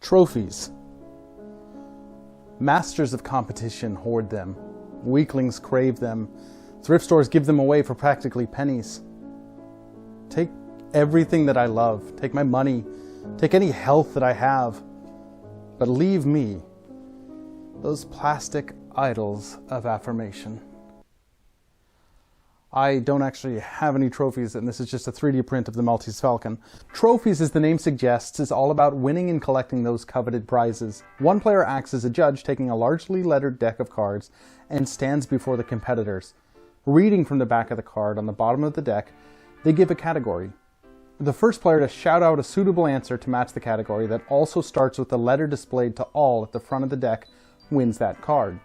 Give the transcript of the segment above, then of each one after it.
Trophies. Masters of competition hoard them. Weaklings crave them. Thrift stores give them away for practically pennies. Take everything that I love. Take my money. Take any health that I have. But leave me those plastic idols of affirmation. I don't actually have any trophies, and this is just a 3D print of the Maltese Falcon. Trophies, as the name suggests, is all about winning and collecting those coveted prizes. One player acts as a judge, taking a largely lettered deck of cards, and stands before the competitors. Reading from the back of the card on the bottom of the deck, they give a category. The first player to shout out a suitable answer to match the category that also starts with the letter displayed to all at the front of the deck wins that card.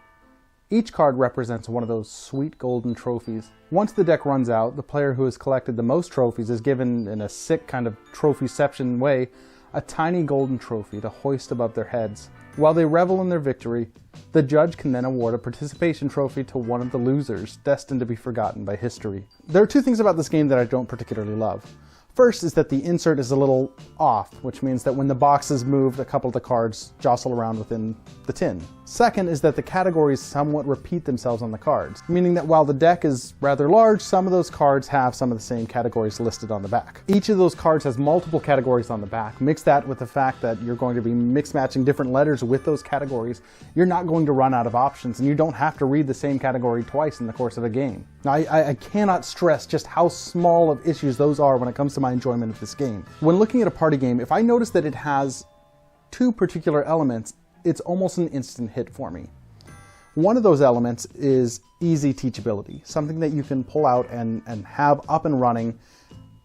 Each card represents one of those sweet golden trophies. Once the deck runs out, the player who has collected the most trophies is given, in a sick kind of trophyception way, a tiny golden trophy to hoist above their heads. While they revel in their victory, the judge can then award a participation trophy to one of the losers, destined to be forgotten by history. There are two things about this game that I don't particularly love. First is that the insert is a little off, which means that when the box is moved, a couple of the cards jostle around within the tin. Second is that the categories somewhat repeat themselves on the cards, meaning that while the deck is rather large, some of those cards have some of the same categories listed on the back. Each of those cards has multiple categories on the back. Mix that with the fact that you're going to be mix-matching different letters with those categories. You're not going to run out of options, and you don't have to read the same category twice in the course of a game. Now, I cannot stress just how small of issues those are when it comes to my enjoyment of this game. When looking at a party game, if I notice that it has two particular elements, it's almost an instant hit for me. One of those elements is easy teachability, something that you can pull out and have up and running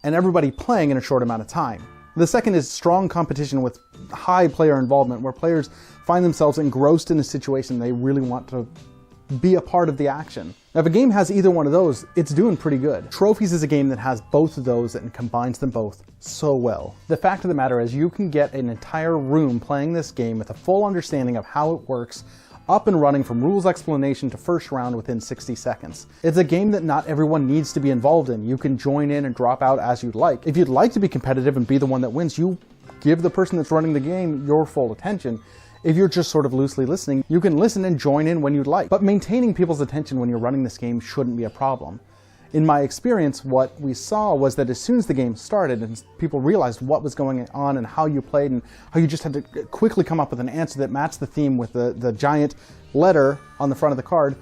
and everybody playing in a short amount of time. The second is strong competition with high player involvement, where players find themselves engrossed in a situation they really want to be a part of the action. Now, if a game has either one of those, it's doing pretty good. Trophies is a game that has both of those and combines them both so well. The fact of the matter is, you can get an entire room playing this game with a full understanding of how it works, up and running from rules explanation to first round within 60 seconds. It's a game that not everyone needs to be involved in. You can join in and drop out as you'd like. If you'd like to be competitive and be the one that wins, you give the person that's running the game your full attention. If you're just sort of loosely listening, you can listen and join in when you'd like. But maintaining people's attention when you're running this game shouldn't be a problem. In my experience, what we saw was that as soon as the game started and people realized what was going on and how you played and how you just had to quickly come up with an answer that matched the theme with the giant letter on the front of the card,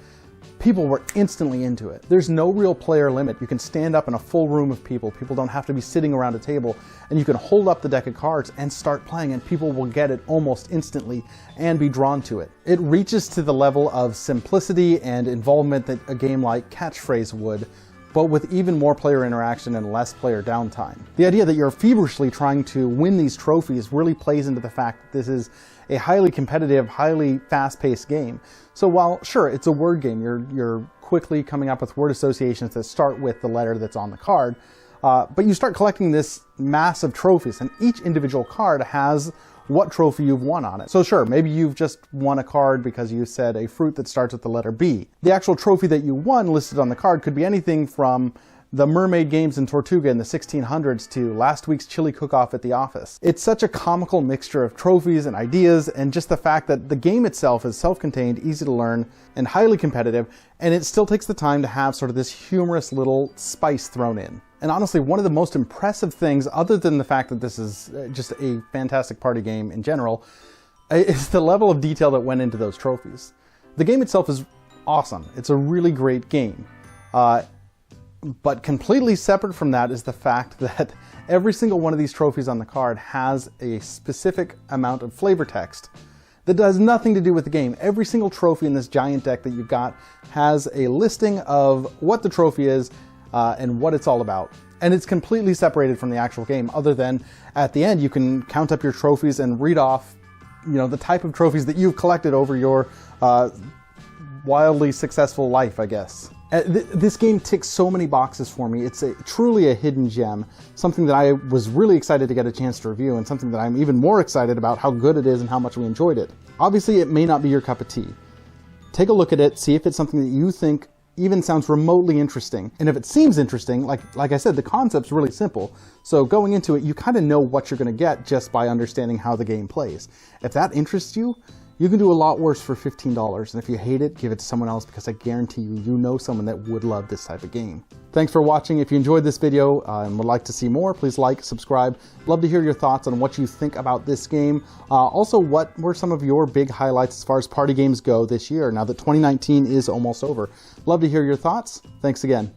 people were instantly into it. There's no real player limit. You can stand up in a full room of people. People don't have to be sitting around a table, and you can hold up the deck of cards and start playing, and people will get it almost instantly and be drawn to it. It reaches to the level of simplicity and involvement that a game like Catchphrase would, but with even more player interaction and less player downtime. The idea that you're feverishly trying to win these trophies really plays into the fact that this is a highly competitive, highly fast-paced game. So while, sure, it's a word game, you're quickly coming up with word associations that start with the letter that's on the card, but you start collecting this mass of trophies, and each individual card has what trophy you've won on it. So sure, maybe you've just won a card because you said a fruit that starts with the letter B. The actual trophy that you won listed on the card could be anything from the Mermaid Games in Tortuga in the 1600s to last week's chili cook-off at the office. It's such a comical mixture of trophies and ideas, and just the fact that the game itself is self-contained, easy to learn, and highly competitive, and it still takes the time to have sort of this humorous little spice thrown in. And honestly, one of the most impressive things, other than the fact that this is just a fantastic party game in general, is the level of detail that went into those trophies. The game itself is awesome. It's a really great game. But completely separate from that is the fact that every single one of these trophies on the card has a specific amount of flavor text that does nothing to do with the game. Every single trophy in this giant deck that you've got has a listing of what the trophy is and what it's all about. And it's completely separated from the actual game, other than at the end you can count up your trophies and read off, the type of trophies that you've collected over your wildly successful life, I guess. This game ticks so many boxes for me. It's truly a hidden gem, something that I was really excited to get a chance to review, and something that I'm even more excited about how good it is and how much we enjoyed it. Obviously, it may not be your cup of tea. Take a look at it, see if it's something that you think even sounds remotely interesting. And if it seems interesting, like I said, the concept's really simple. So going into it, you kind of know what you're going to get just by understanding how the game plays. If that interests you, you can do a lot worse for $15. And if you hate it, give it to someone else, because I guarantee you, you know someone that would love this type of game. Thanks for watching. If you enjoyed this video and would like to see more, please like, subscribe. Love to hear your thoughts on what you think about this game. Also, what were some of your big highlights as far as party games go this year, now that 2019 is almost over? Love to hear your thoughts. Thanks again.